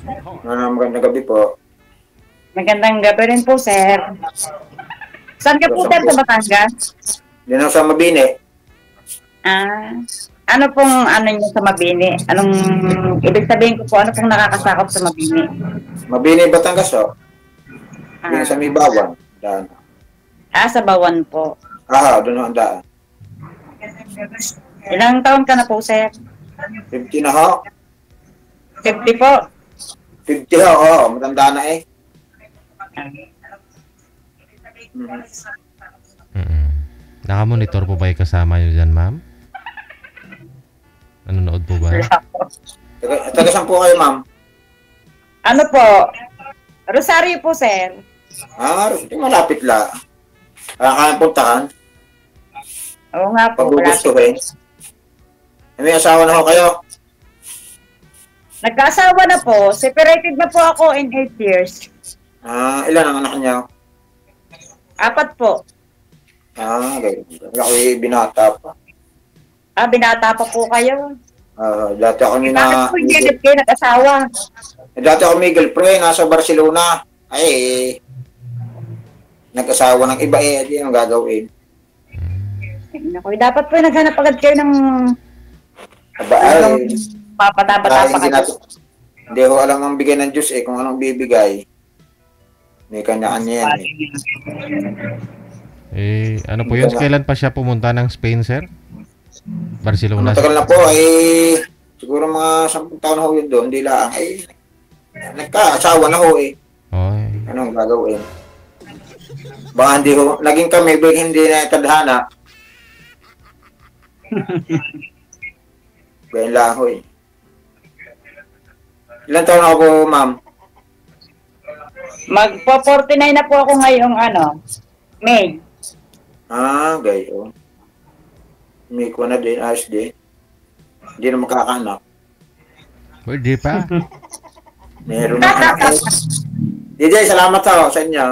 Magandang gabi po. Magandang gabi rin po, sir. Saan ka po, sir, sa Batangas? Yan ang sa Mabini. Ah, ano pong ano niyo sa Mabini? Anong ibig sabihin ko po, ano pong nakakasakop sa Mabini? Mabini, Batangas, oh. Mabini sa Ah, Mibawan. Daan. sa Bawan po. Doon ang daan. Ilang taon ka na po, sir? 50 na ho. 50 po. 50 ho, matanda na eh. Nakamonitor po ba yung kasama nyo dyan, ma'am? Nanonood po ba? Wala po. Taga saan po kayo, ma'am? Ano po? Rosario po, sir. Malapit la. Kaya puntahan. Oo nga po. Pag gugustuhin. May asawa na ho kayo? Nagkaasawa na po. Separated na po ako in 8 years. Ilan ang anak niya? 4 po. Okay. Ako'y binata pa. Binata pa po kayo. Dati ako Bakit po hindi kayo nag-asawa? Dati ako may girlfriend, nasa Barcelona. Nag-asawa ng iba di ang gagawin. Naku, dapat po naghanap agad kayo ng papataba-taba pa kayo. Hindi ko alam ang bigay ng Diyos kung anong bibigay. May kanya-kanya yan Ano po yun? Kailan pa siya pumunta ng Spain, sir? Barcelona. Matagal na po, siguro mga 10 taon na ho yun doon, hindi lang. Nagka-asawa na ho Anong gagawin? Baka hindi ho, naging kami, hindi na tadhana. Ganyan lang ho Ilan taon ako po, ma'am? Magpo-49 na po ako ngayong May. Gayo. May ko na din, ayos din. Hindi na makakanak. Pwede pa. Meron na anak DJ, salamat ho sa inyo.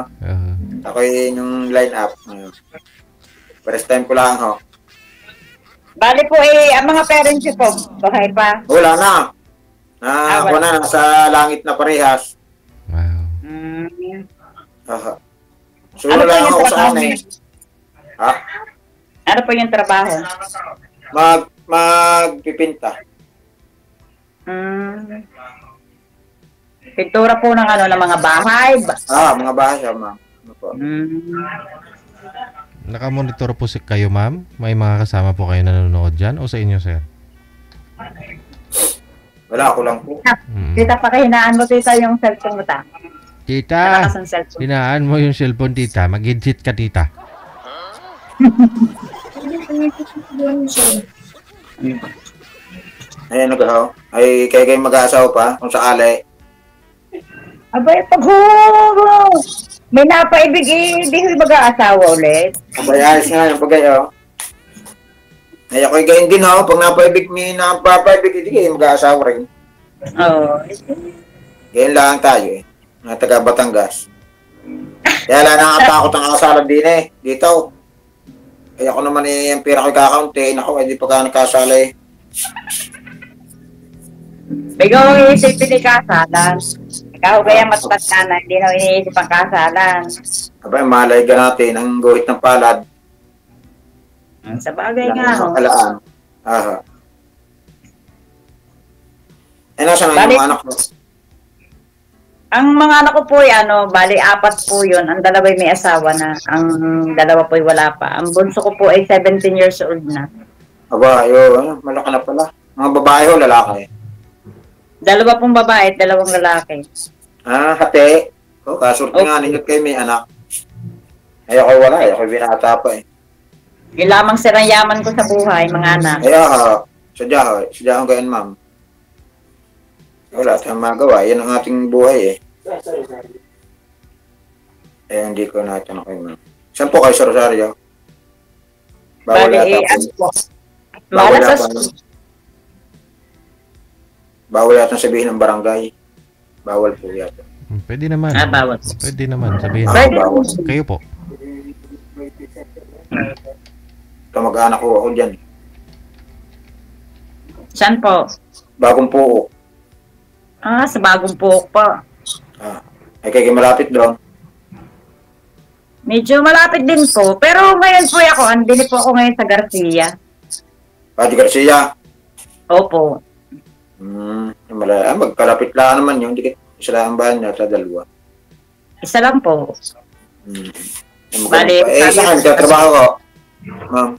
Ako yung line-up. First time ko lang ho. Bali po ang mga parents niyo po, bahay pa? Wala na. Ako na, nasa langit na parehas. Wow. So, wala lang ako sa amin. Ano po yung trabaho? Magpipinta. Pintura po ng ng mga bahay. Mga bahay siya, ma'am. Nakamonitor po kayo, ma'am? May mga kasama po kayo nanonood dyan o sa inyo, sir? Wala, ako lang po. Tita, pakihinaan mo, tita, yung cellphone mo, ta. Tita, hinaan mo yung cellphone, tita. Mag-headset ka, tita. Ayan, kayo mag-aasawa pa, kung sakali. Abay, paghuro! May napaibig di ko mag-aasawa ulit. Abay, ayos nga yung pag-ayo. Ako'y gayon din pag napaibig, may napapaibig, hindi kayo mag-aasawa rin. Gayon lang tayo mga taga Batangas. Kaya lang nakatakot ang kasalan din dito. Kaya ako naman yung pera ko'y kakaunti, hindi pa ka nagkasala Ikaw ang iisipin ni kasalan. Ikaw kaya matpat ka na, hindi na iniisip ang kasalan. Abay, malay ka natin ang guhit ng palad. Sa bagay nga Kalaan. Nasa nga yung anak mo? Ang mga anak ko po bali 4 po yun. Ang dalawa may asawa na. Ang dalawa po wala pa. Ang bunso ko po ay 17 years old na. Aba, malaki na pala. Mga babae o lalaki? 2 pong babae at 2 lalaki. Hati. Kasurti nga ninyo kayo may anak. Ako wala, ako binata pa Yung lamang sirang yaman ko sa buhay, mga anak. Sadya ko gayon, ma'am. Wala tayong magawa. Yan ang ating buhay hindi ko natin kayo, ma'am. Saan po kayo sa Rosario? Bawal yata po. Bawal yata sabihin ng barangay. Bawal po yata. Pwede naman. Bawal. Pwede naman sabihin. Bawal. Kayo po. Kamag-anak ko ako dyan. Saan po? Bagong po. Sa Bagong Puok pa. Ay kaya malapit doon. Medyo malapit din po. Pero ngayon po ako, andili po ako ngayon sa Garcia. Pati Garcia. Opo. Magkalapit lang naman yun. Isa lang ang bahan niya sa dalawa. Isa lang po. Bali, saan ka trabaho ko? Ma'am.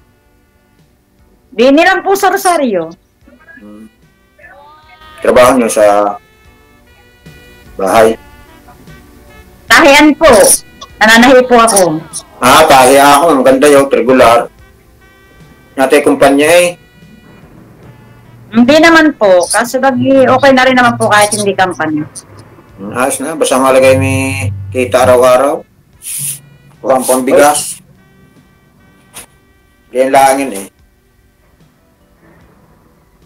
Di nilang po sa Rosario. Trabaho niyo sa bahay? Tahian po. Nananahi po ako. Tahi ako. Maganda yun. Regular. Natay kumpanya eh. Hindi naman po. Kaso okay na rin naman po kahit hindi company. Ayos na. Basta malagay may kita araw-araw. Kurang pambigas. Ganyan lang yun eh.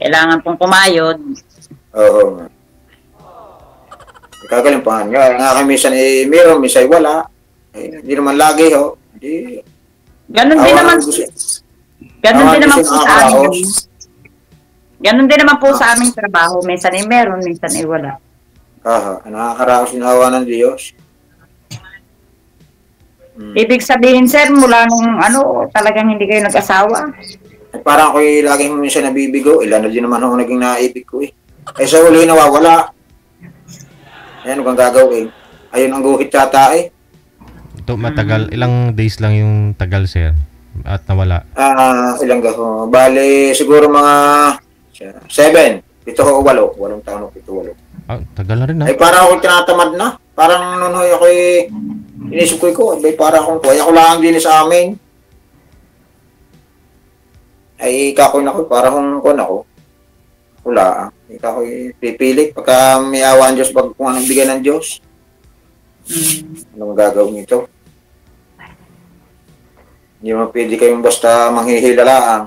Kailangan pong kumayod. Oo. Kagalimpangan nga. Nga kami minsan eh, meron, minsan wala. Hindi naman lagi ho. Ganon din naman. Ganon din naman po sa amin. Ganon din naman po sa aming trabaho. Minsan ay meron, minsan ay wala. Nakakaraos yung awa ng Diyos. Ibig sabihin, sir, mula nung talagang hindi kayo nag-asawa? Parang ako'y laging minsan nabibigo. Ilan na din naman ako naging naibig ko eh. Sa huli nawawala. Ayan, kung gagawin. Ayun ang guhit yata eh. Ito matagal, ilang days lang yung tagal, sir, at nawala? Ilang gaho. Bale, siguro mga 7, 7 o 8. 8 taon o 7, 8. Tagal na rin na. Ay, parang ako tinatamad na. Parang nun hoy ako inisip ko. Ay, parang akong kuya ko lang din sa amin. Ay, ikakoy na ko. Parang kung ako. Wala. Ikakoy pipilit. Pagka may awa ang Diyos, kung anong bigyan ng Diyos. Anong gagawin ito? Hindi mo pwede kayong basta manghihila lang.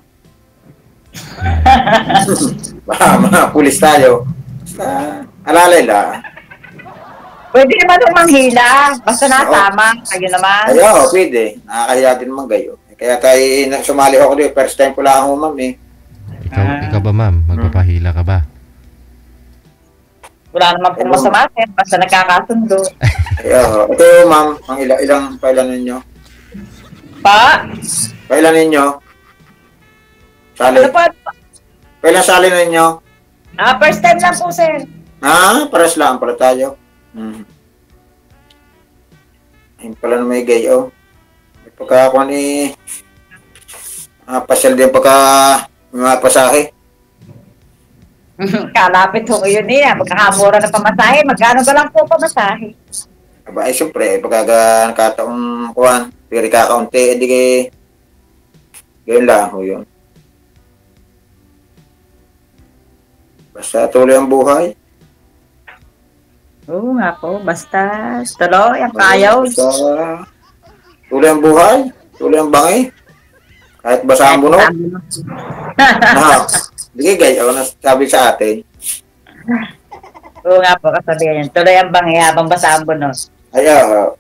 Mga pulis tayo. Basta alalay lang. Pwede naman yung manghila. Basta natama. Kayo naman. Ayaw, pwede. Nakakahiya din naman kayo. Kaya tayo sumali ako dito. First time ko lang ako, ma'am eh. Ikaw ba, ma'am? Magpapahila ka ba? Wala naman pong masama. Basta nagkakasundo. Ayaw. Ito, ma'am. Ang ilang pailan ninyo? Pa? Pailan ninyo? Sali? Ano pa? Pailan sali ninyo? First time lang po, sir. Paras lang pala tayo. Ayun pala na may gayo. Pagka ako ni pasyal din pagka mga pasahe. Kalapit ho yun eh. Magkakamura na pamasahe. Magkano ka lang po pamasahe? Aba, siyempre, pagka nakataong kuhan, piri kakaunti, hindi kay ganyan lang ho yun. Basta tuloy ang buhay. Oo nga po. Basta tuloy ang kayaw. Basta tuloy ang buhay. Tuloy ang bangi. Kahit basa ang bunot. Hindi kayo, sabi sa atin. Oo nga po, kasabihan yan. Tuloy ang bangi habang basa ang bunot. Ayaw.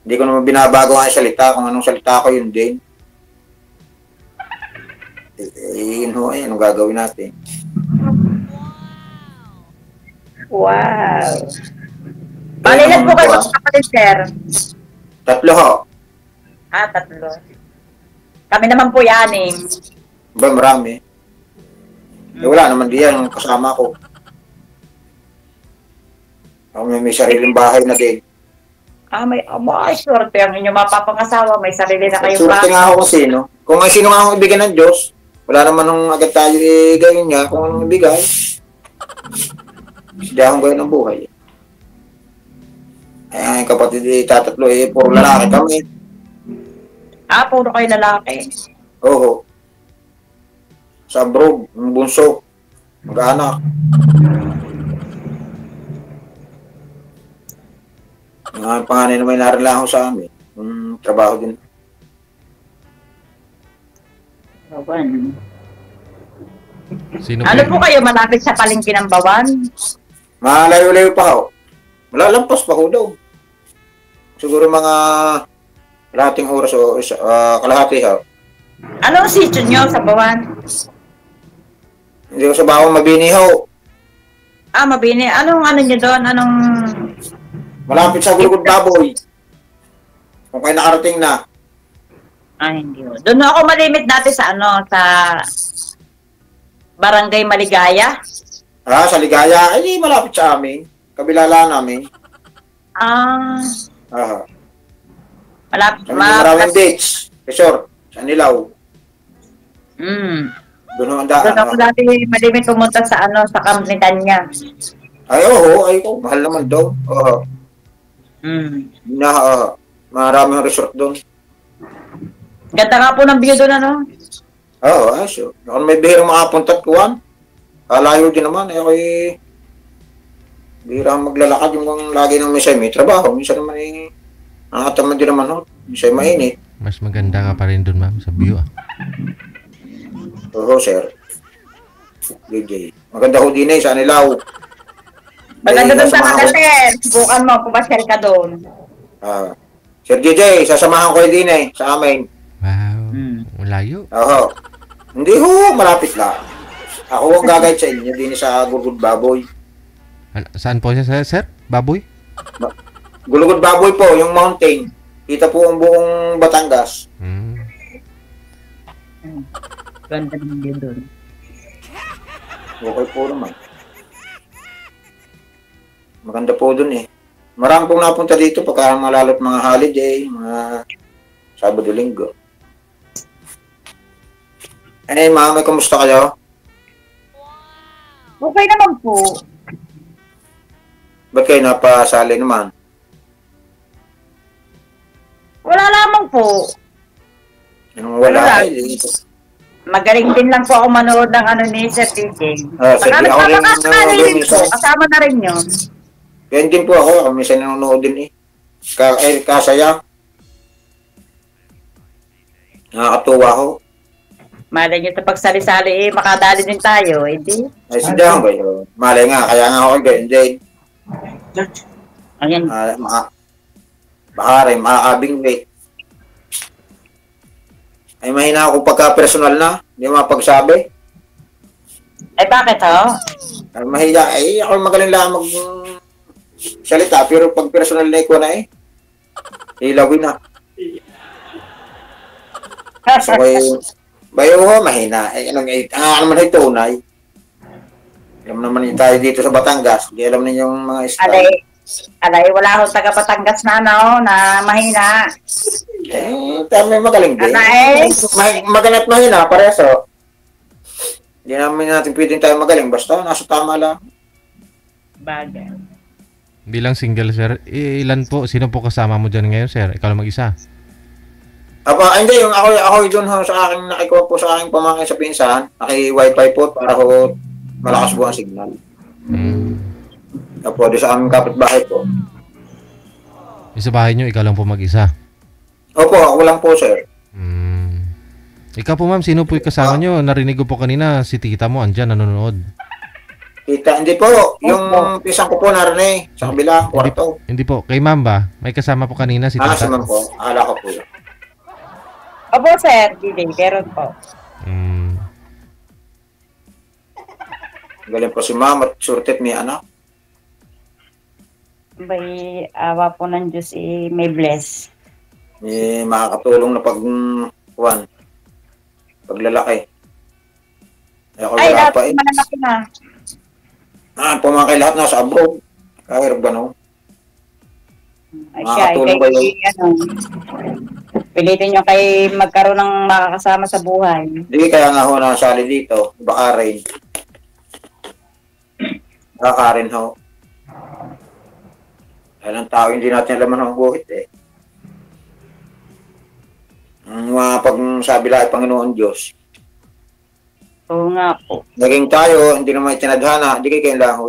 Hindi ko naman binabago ang salita. Kung anong salita ko, yun din. Yun ho, anong gagawin natin? Wow. Palilan po kayo magkapatid, sir? 3 ho. 3. Kami naman po yanim. Ba, marami. Wala naman diyan kasama ko. Ako may sariling bahay na din. May swerte ang inyong mapapangasawa. May sarili na kayong swerte nga ako kasi, no? Kung may sino nga akong ibigay ng Diyos, wala naman nung agad tayo gawin niya kung anong ibigay. Hindi akong gawin ng buhay. Ay, kapatid, tatatlo, puro lalaki kami. Puro kayo lalaki. Oo. Sa abroad, yung bunso, mag-anak. Ang panganay na may narilang sa amin. Trabaho din. Ano po kayo malapit sa palengke ng Bawan? Malayo-layo pa ho. Malalampas pa ho daw. Siguro mga kalahating oras o kalahati ho. Anong sityo nyo sa Bawan? Hindi ko sa Bawang Mabini ho. Mabini. Anong ano nyo doon? Anong... Malapit sa Gulugod Baboy. Kung kayo nakarating na. Hindi ho. Doon ako malimit dati sa ano, sa Barangay Maligaya. Sa Ligaya. Ay, malapit sa amin. Kabila lang namin. Malapit. Maraming dates. Resort. Sa Nilaw. Doon ako dati malimit pumunta sa ano, sa Camp ni Tanya. Ay, mahal naman daw. Maraming resort doon. Ganda nga po ng view doon, ano? Sure. Kung may bihirang makapunta at kuwan, kalayo din naman. Bihirang maglalakad yung lagi ng may trabaho. Minsan naman nakataman din naman, minsan mainit. Mas maganda ka pa rin doon, ma'am, sa view, Sir. DJ. Maganda ho din sa Nilaw. Maganda doon sa Kakater. Bukan mo, pumasyal ka doon. Sir DJ, sasamahan ko din sa amin. Wow. Malayo. Hindi ho, malapit lang. Ako ang gagayad sa inyo din sa Gulugod Baboy. Saan po siya, sir? Baboy? Gulugod Baboy po, yung mountain. Kita po ang buong Batangas. Ganda naman din doon. Okay po naman. Maganda po doon Marami pong napunta dito pagka malalot mga holiday, mga Sabado-Linggo. Ma'am, kumusta kayo? Okay naman po. Ba't kayo napasali naman? Wala lamang po. Wala. Magaling din lang po ako manood ng ano ni Sir DJ. Sige, ako rin kasama na rin yun. Yan din po ako minsan nanonood din kasaya. Nakakatuwa ho. Malay nyo sa pagsali-sali makadali din tayo, di? Ay, sadya ko kayo. Malay nga, kaya nga ako ganyan din. Ayan. Baka rin, makakabing wait. Ay, mahina ako pagka-personal na. Hindi mapagsabi. Ay, bakit ho? Ay, mahiya. Ay, ako magaling lang salita. Pero pag personal na ikaw na ilawin na. So, bayo ho, mahina. Ano naman ito, tunay. Alam naman tayo dito sa Batangas. Hindi alam ninyo yung mga style. Alay, wala ho taga Batangas na, na mahina. May magaling din. Magaling at mahina, pareso. Hindi namin natin pwedeng tayo magaling. Basta, nasa tama lang. Bagay. Bilang single, sir, ilan po? Sino po kasama mo dyan ngayon, sir? Ikaw lang mag-isa? Hindi, yung ako doon sa aking nakikuha po sa aking pamangkin sa pinsan, naki-wifi po para ho malakas po ang signal. Tapos sa aming kapitbahay po. Sa bahay nyo, ikaw lang po mag-isa? Opo, ako lang po, sir. Ikaw po, ma'am, sino po yung kasama nyo? Narinig ko po kanina, si tita mo, andyan, nanonood. Tita, hindi po. Yung pisang ko po narinig sa kabila, kwarto. Hindi po. Kay ma'am ba? May kasama po kanina si tita? Si ma'am po. Akala ko po yun. Opo, sir. DJ, meron po. Galing po si ma'am at surtet may anak. May awa po ng Diyos, may bless. May makakatulong na paglalaki. Ako wala pa malaki na. Pumangkay lahat nasa abroad. Kahirap gano'n. Ay siya, pilitin nyo kay magkaroon ng makakasama sa buhay. Hindi, kaya nga ho nasali dito. Baka rin. Baka rin ho. Dahil ang tao hindi natin alam ang buhit Ang mga pagsabi lang ay Panginoon Diyos. Oo nga po. Naging tayo, hindi naman itinadhana, hindi kayo lang ho.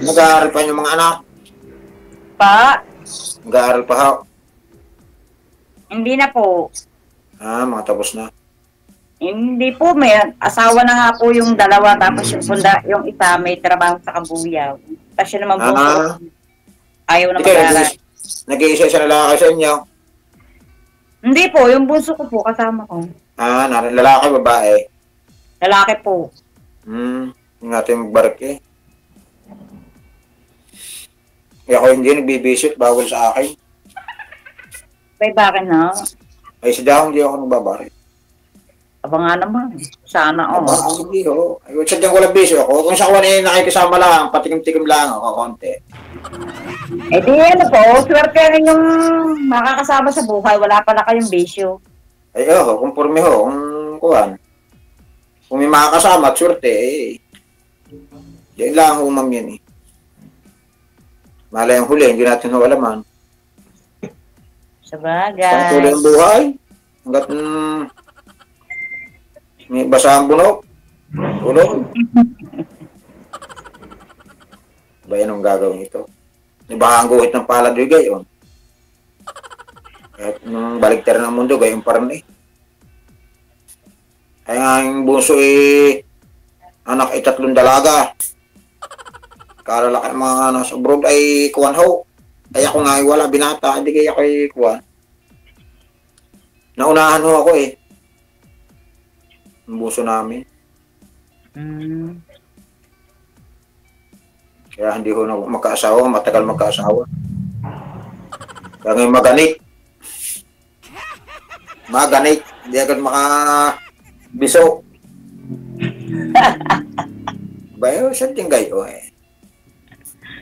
Nag-aaral pa yung mga anak? Pa? Nag-aaral pa ho? Hindi na po. Mga tapos na. Hindi po, may asawa na nga po yung dalawa, tapos yung isa may trabaho sa Kabuyaw. Tapos yun naman po, ayaw na mag-aaral. Nag-iisa na lang kayo sa inyo? Hindi po, yung bunso ko po, kasama ko. Lalaki, babae. Lalaki po. Yung ating magbarik eh. Ako hindi nagbibisip, bawal sa akin. May bakit na? Ay, si Dahong hindi ako nagbabarik. Aba nga naman. Sana Aba, hindi ho. Ay, sadyang walang bisyo ako. Kung sa kawan eh, nakikisama lang, patikim-tikim lang ako, konti. Eh di ano po, swerte rin yung makakasama sa buhay. Wala pala kayong bisyo. Ay, kumpurme ho, kung kuwan. Kung may makakasama at swerte, eh. Yan lang ho, ma'am yan eh. Malay ang huli, hindi natin ho alaman. Sabagay. Ang tuloy ang buhay. Hanggat may basa ang bunok. Tulog. Ba yan ang gagawin ito? Iba ang guhit ng palad yung gayon. Kahit nung baligtad ng mundo, gayon pa rin eh. Kaya nga yung bunso eh, anak ay 3 dalaga. Kalalaki mga nasa abroad ay kuwan ho. Ay ako nga ay wala, binata, hindi kaya ako ay kuwan. Naunahan ho ako eh. Ang buso namin. Kaya hindi ko na magkaasawa, matagal magkaasawa. Kaya ngayon maganit. Maganit. Hindi agad makabiso. Bayo, siya ting gayo eh.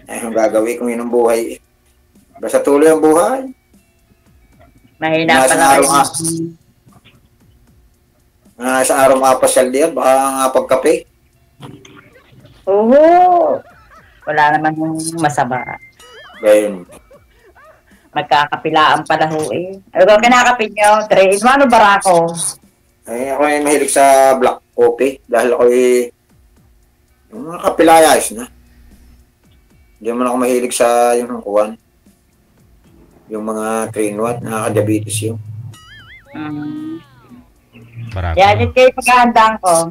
Ay, ang gagawin kong yun ang buhay eh. Basta tuloy ang buhay. Mahina pa na kayo. Sa araw mapasyal diyan, baka nga pagkape. Oo. Wala naman yung masama. Gayun. Magkakapilaan pala ho eh. Ano kinakapin nyo? 3 in 1 o barako? Ay, ako ay mahilig sa black coffee dahil ako ay yung mga kapilayas na. Hindi naman ako mahilig sa yung kuwan. Yung mga 3 in 1, nakaka-diabetes yun. Yan, yun kayo pagkahandaan ko.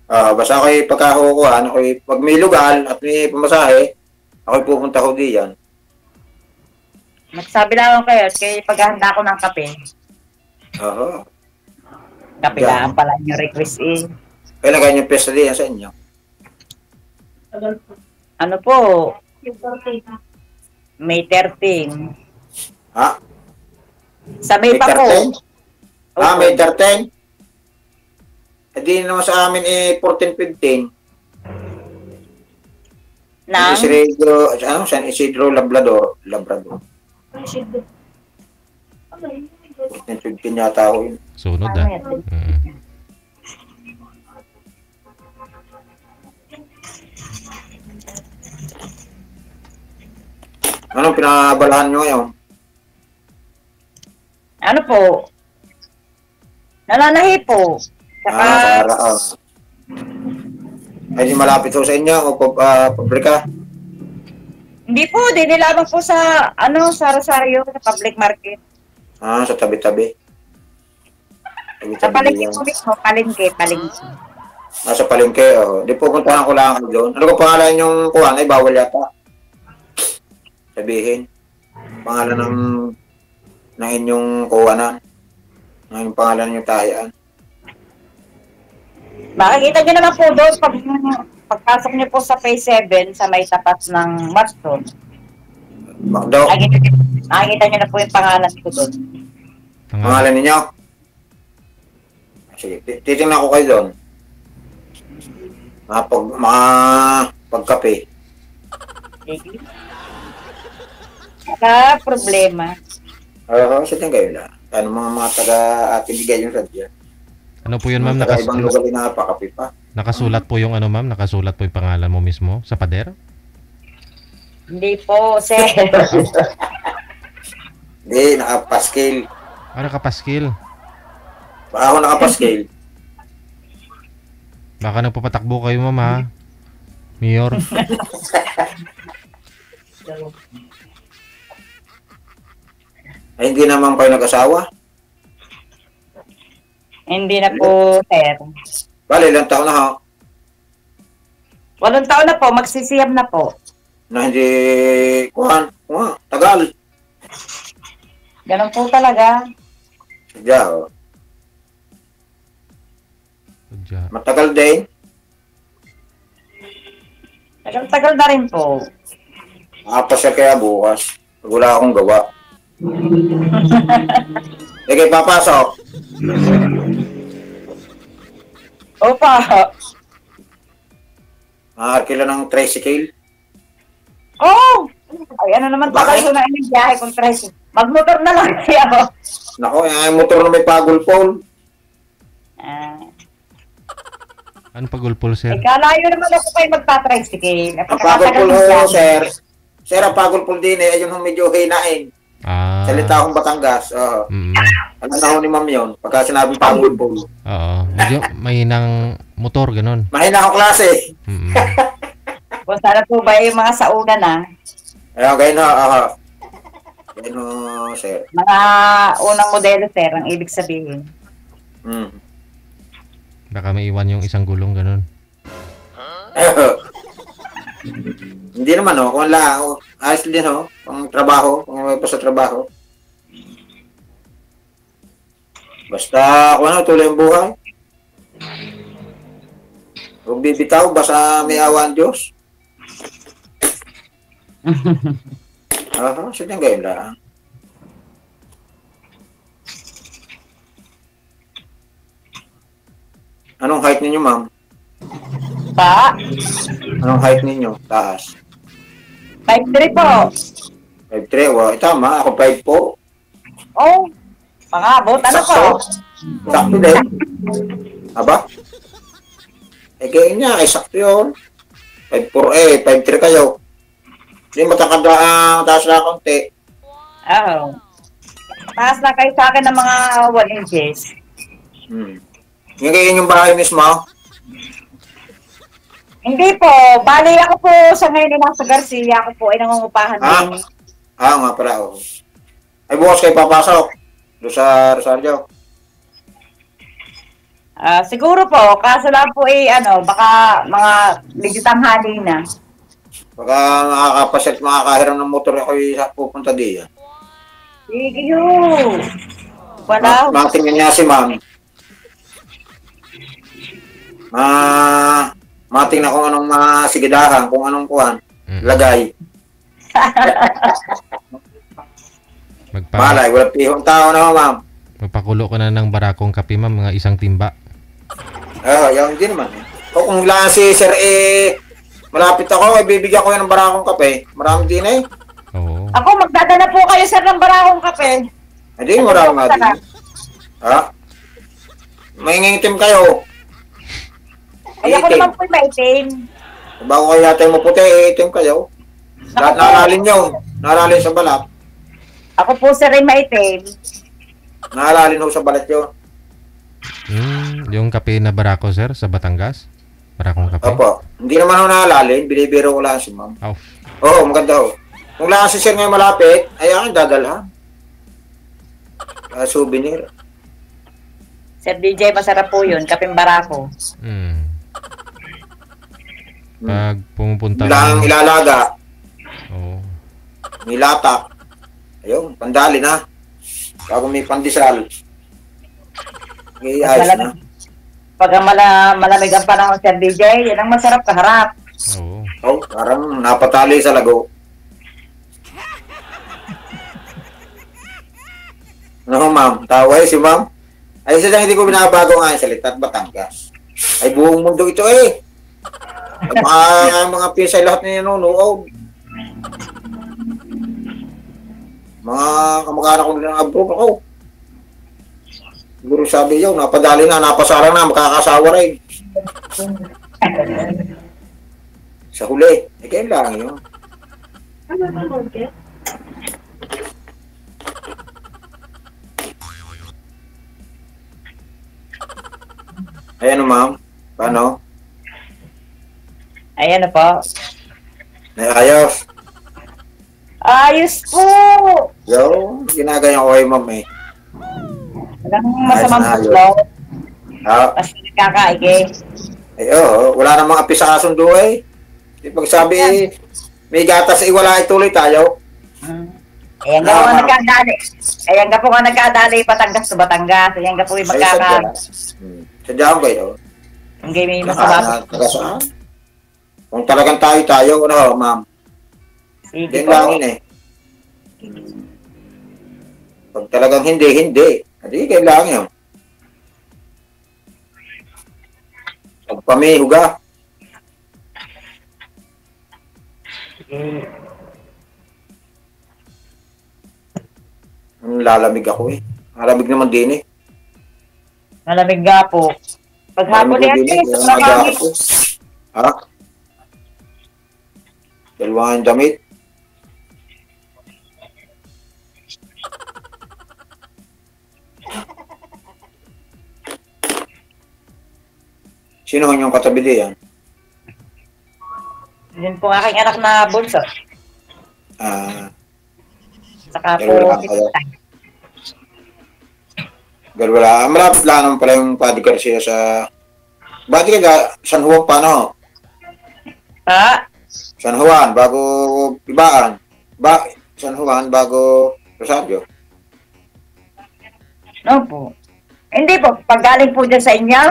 Basta ako'y pagkakukuhan, ako'y pag may lugar at may pamasahe, ako'y pupunta ko diyan. Magsabi lang ako kayo paghahanda ko ng kape. Oo. Kapilaan pala yung request eh. Kailan ganyan pesta diyan sa inyo? Ano po? May 13. Ha? Sa May pa po. May 13? Hindi naman sa amin eh 14-15. Na? San Isidro Labrador. 14-15 yata ako yun. Sunod Anong pinabalahan nyo ngayon? Ano po? Nananahi po. Sa araw. Ay, di malapit ho sa inyo o pabrika? Hindi po, di nilamang po sa sa Rosario, sa public market. Sa tabi-tabi. Sa palengke po mismo, palengke. Sa palengke, di pupuntahan ko lang doon. Ano ko pangalan yung kuhan? Ay, bawal yata. Sabihin. Pangalan ng inyong kuhanan. Ng pangalan yung tayaan. Makikita nyo naman po doon pagpasok nyo po sa phase 7 sa may tapat ng Watson. Makdo. Makikita nyo na po yung pangalan ko doon. Pangalan ninyo? Sige, titingnan ko kayo doon. Pagkape. Sige. Wala problema. Sadyan kayo lang. Ano mga taga-atin bigay yung sadya? Ano po yun, ma'am? Ibang lugar din nakapakape pa. Nakasulat po yung ma'am? Nakasulat po yung pangalan mo mismo sa pader? Hindi po, sir. Hindi, nakapaskil. Nakapaskil. Baka ako nakapaskil. Baka nagpapatakbo kayo, ma'am, ha? Mayor. Ay, hindi naman kayo nag-asawa? Hindi na po, sir. Bale, ilang taon na ha? 8 taon na po, magsisiyam na po. Na hindi, tagal. Ganun po talaga. Sadya, oh. Sadya. Matagal din. Tagal-tagal na rin po. Nakapasya kaya bukas. Pag wala akong gawa. Sige, papasok. Opa. Makakakila ng tricycle. Oh! Ay, ano naman tagal ko na yung biyahe kung tricycle. Magmotor na lang siya. Nako, yung motor na may pagulpol. Ano pagulpol, sir? Kalayo naman ako kayo magta-tricycle. Ang pagulpol ho, sir. Sir, ang pagulpol din eh. Ayun ho medyo hinain. Salita akong Batangas. Alam na ho ni ma'am yun. Pagka sinabing pagulpol. Oo. Medyo mahinang motor, ganun. Mahina akong klase. Kung sana po ba yung mga sauna na? Ayun, kayo na. Ayun ho, sir. Mga unang modelo, sir, ang ibig sabihin. Baka may iwan yung isang gulong, ganun. Hindi naman ho. Kung lang, ayos din ho. Pang trabaho. Kung may pa sa trabaho. Basta, kung ano, tuloy ang buhay. Huwag bibitaw, basta may awa ang Diyos. Sige ngayon lang. Anong height ninyo, ma'am? Pa? Anong height ninyo? Taas? 5'3" po. 5'3", wow. Tama, ako 5'4". Oh, pangabot. Ano po? Sakto din. Aba? Kayo niya, sakto yun. 5'4", 5'3" kayo. Hindi matakad taas na konti. Oh. Taas na kayo sa akin ng mga 1 inches. Yung kayo yung bahay mismo? Hindi po. Bali ako po sa ngayon ay nasa Garcia. Ako po ay nangungupahan din. Nga pala. Oh. Ay bukas kayo papasok. Doon sa Rosario. Siguro po. Kaso lang po baka mga medyo tanghali na. Baka makakapasit, makakahiram ng motor ako pupunta diyan. Sige yun. Wala. Matingin niya si ma'am. Matingnan kung anong masigidahan, kung anong kuhan. Lagay. Malay, wala pihong tao na ma'am. Magpakulo ka na ng barakong kape, ma'am, mga isang timba. Yan din naman. O kung lang si Sir malapit ako, bibigyan ko yan ng barakong kape. Marami din eh. Oo. Ako, magdadala po kayo, sir, ng barakong kape. Hindi, marami nga din. Maingingitim kayo. Ay, ako naman po maitim. Bago kayo yata mo puti, itim kayo. Lahat nalalin nyo. Nalalin sa balat. Ako po, sir, ay maitim. Nalalin ho sa balat yun. Yung kape na barako, sir, sa Batangas? Barakong kape? Opo. Hindi naman ho nalalin. Binibiro ko lang si ma'am. Oo, maganda ho. Kung lang si sir ngayon malapit, ay akin dadalhan. Souvenir. Sir DJ, masarap po yun. Kapeng barako. Pag pumupunta lang ilalaga. Oo. Nilatak. Ayun, pandali na. Bago may pandesal. Ayos na. Pag malamig ang panahon, Sir DJ, yan ang masarap kaharap. Oo. Parang napatali sa lago. No, ma'am. Taway si ma'am. Ay, isa lang hindi ko binabago nga yung salita at Batangas. Ay, buong mundo ito eh. Mga pisa lahat na nanonood. Mga kamag-anak ko ng abroad ako. Siguro sabi yun, napadali na, napasarang na, makakasawa rin. Sa huli. Kayo lang yun. Ayan ma'am. Paano? Ayan na po. Ayos. Ayos po! Yo, ginagayan ko kay ma'am eh. Walang masamang puso. Basta nagkakaige. Ay, wala namang api sa kasundo eh. Pag sabi, may gatas, wala ituloy tayo. Ayan nga po nga nagkadali. Ayan nga po nga nagkadali Batangas to Batangas. Ayan nga po yung magkaka. Sadya ko kayo. Ang game yung masama. Kung talagang tayo, ano, ma'am? Sige Yan po. langin eh. Pag talagang hindi. Hindi, kailangan yun. Pag pamihuga. Lalamig ako eh. Lalamig naman din eh. Malamig nga po. Paghapon yan eh. Sobrang hangin. Ha? Dalawang damit. Sino ang yung katabi diyan? Yun po aking anak na bunso. Saka po, Dalawa lang kayo. Wala. Malapit lang naman pala yung Padre Garcia sa... Bati ka San Juan pa, no? Ha? San Juan, bago Ibaan. San Juan, bago Rosario. No po. Hindi po. Pag galing po dyan sa inyo,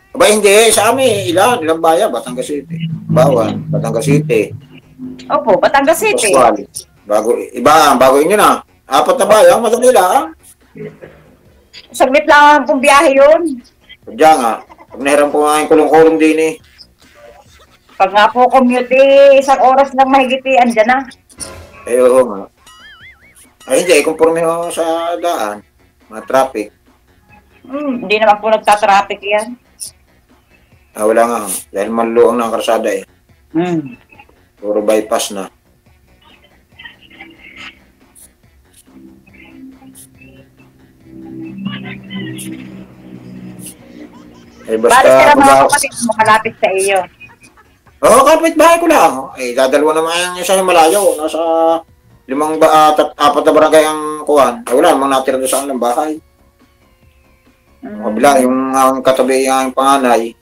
Aba, hindi. Sa amin, ilang bayan? Batangas City. Bawan, Batangas City. opo, Batangas City. Pascual. Bago inyo na. 4 na bayan, madali lang. Saglit lang pong biyahe yun. Sadya nga. Pag nahiram po nga yung kulong-kulong din eh. Pag nga po commute, eh, 1 oras lang mahigiti, andyan na. Eh, oo nga. Ay, hindi. Conforme ho sa daan. Mga traffic. Hindi naman po nagtatraffic yan. Wala nga. Dahil maluang na ang karsada eh. Puro bypass na. Eh, basta... Balis ka lang mga kapatid mo, malapit sa iyo. Oo, kapit-bahay ko lang. Eh, dadalawa naman yung isa yung malayo. Nasa 4 na barangay ang kuhan. Eh, wala namang natira doon sa kanilang bahay. Kabila, yung katabi yung panganay.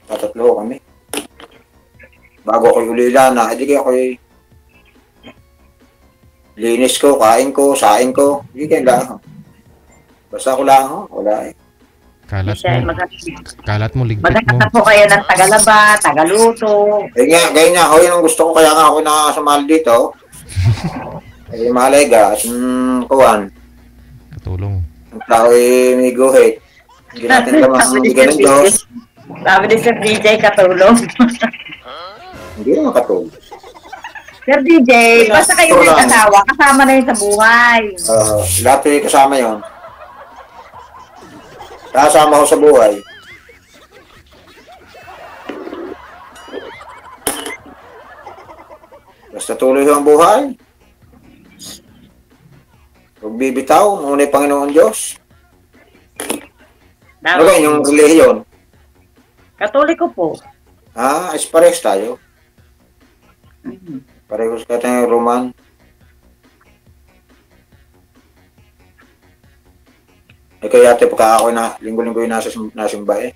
Tatatlo kami. Bago ako'y ulila na, hindi kaya ako'y linis ko, kain ko, sain ko. Hindi kaya lang. Basta ako lang, wala eh. Kalat mo, ligpit mo. Maganda po kayo ng tagalaba, tagaluto. Gaya nga, yun ang gusto ko, kaya nga ako nakasumali dito. Eh, mahalega, at kuhan. Katulong. Ang tao eh, may guhit. Hindi natin naman ang bigyan ng Diyos. Sabi ni Sir DJ, katulong. Hindi naman katulong. Sir DJ, basta kayo may asawa, kasama na yun sa buhay. Lahat yung kasama yun. Kasama ko sa buhay. Basta tuloy ang buhay. Huwag bibitaw, ngunit Panginoon Diyos. Ano ba yung relihiyon? Katoliko po. Pares tayo. Parehos ka tayong Roman. Eh kaya ate, pagka ako na linggo-linggo yung nasimba eh.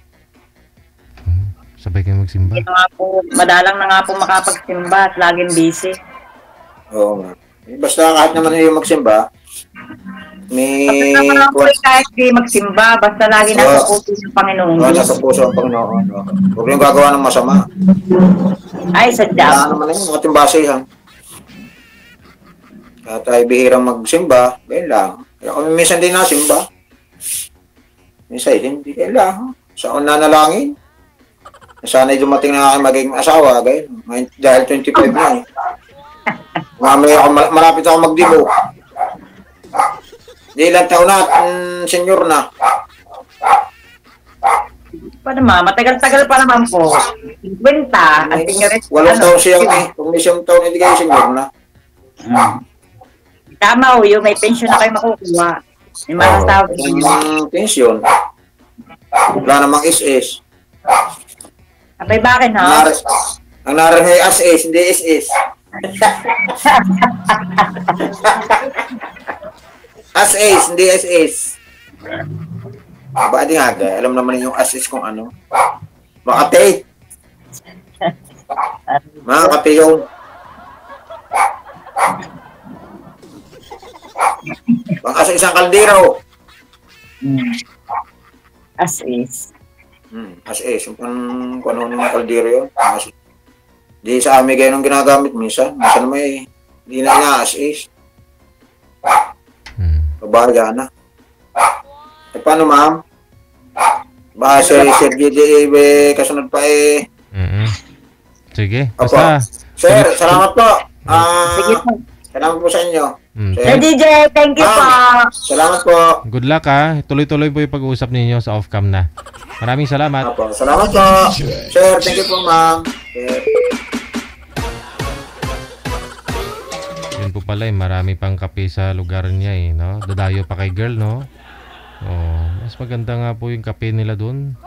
Sabay kayo magsimba. Ito nga po, madalang na nga po makapagsimba at laging busy. Oo nga. Basta kahit naman yung magsimba, may... Bakit naman po kahit di magsimba, basta lagi nasa puso ng Panginoon. Nasa puso ang Panginoon. Huwag yung gagawa ng masama. Ay, sadya. Wala naman yung ating basihan. Kaya tayo bihirang magsimba, ganyan lang. Kaya kami minsan din nasimba. Minsan hindi kailangan. Sa akong nanalangin. Sana'y dumating na aking magiging asawa, ganyan. Dahil 25 na eh. Mamaya ako, malapit ako magdibo. Di ilang taon na, senyor na. Pa naman, matagal-tagal pa naman po. 50, at senyoret. 8 taon siyang eh. Kung may 10 taon, hindi kayo senyor na. Tama o, may pension na kayo makukuha. May masasabi. Yung pension. Wala namang SS. Abay, bakit ha? Ang narahay SS, hindi SS. SS, hindi SS. Ba di nga, alam naman yung SS kung ano. Makati. Mga kape yun. Baka sa isang kaldero. As is. As is. Yung paano ng kaldero yun. Di sa amin kayo nung ginagamit minsan. Minsan may di na niya as is. Pabahaga na. Eh paano ma'am? Baka Sir GD kasunod pa eh. Sige. Opo. Basta. Sir, salamat po. Sige po. Salamat po sa inyo. Sir DJ, thank you po. Salamat po. Good luck ha. Tuloy-tuloy po yung pag-uusap ninyo sa off-cam na. Maraming salamat. Opo. Salamat po. Sir, thank you po ma'am. Sir. Yun po pala marami pang kape sa lugar niya no? Dadayo pa kay girl, no? Oh, mas maganda nga po yung kape nila doon.